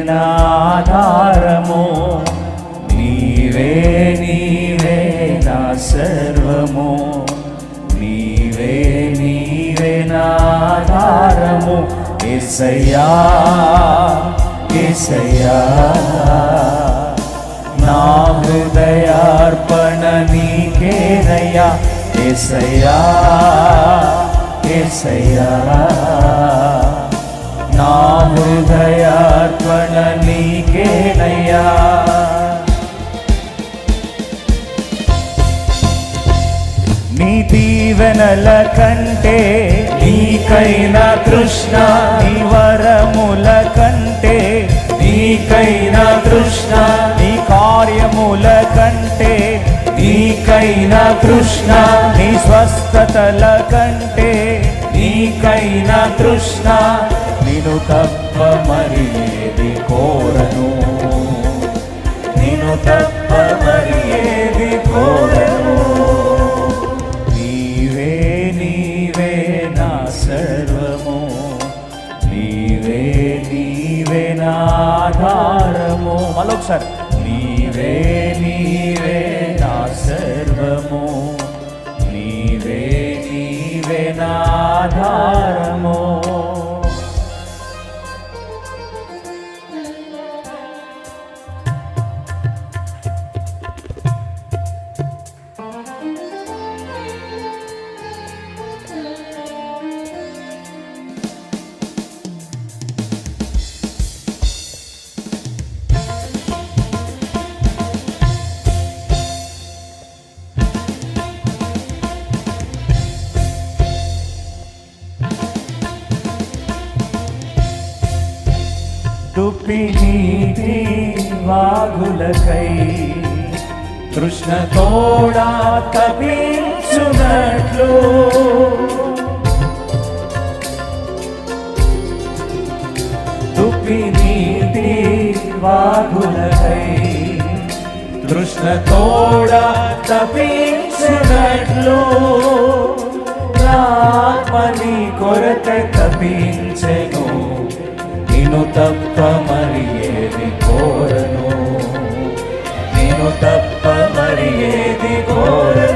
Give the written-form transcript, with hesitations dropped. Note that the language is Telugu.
నా ఆధారము, నీవే నీవే నా సర్వము, నీవే నీవే నా ఆధారము. యేసయ్యా యేసయ్యా నా హృదయార్పణ నీకేనయ్యా. యేసయ్యా యేసయ్యా నా హృదయార్పణ నీకేనయ్యా. నీ దీవెనల కంటే నీకైనా తృష్ణ, నీ వరముల కంటే నీకైనా తృష్ణ, నీ కార్యముల కంటే నీకైనా తృష్ణ, నీ స్వస్థతల కంటే నీకైనా తృష్ణ. నిన్ను తప్ప మరి ఏది కోరను, నిన్ను తప్ప మరి ఏది కోరను. నీవే నీవే నా సర్వము, నీవే నీవే నా ఆధారము. మళ్ళొకసారి, నీవే నీవే నా సర్వము, నీవే నీవే నా ఆధారము. దుప్పి నీటి వాగులకై కృష్ణ తోడా తపించునట్లు, దుప్పి నీటి వాగులకై కృష్ణ తోడా తపించునట్లు, ఆత్మని కొరత తపించెను. నిన్ను తప్ప మరి ఏది కోరను, నిన్ను తప్ప మరి ఏది కోరను.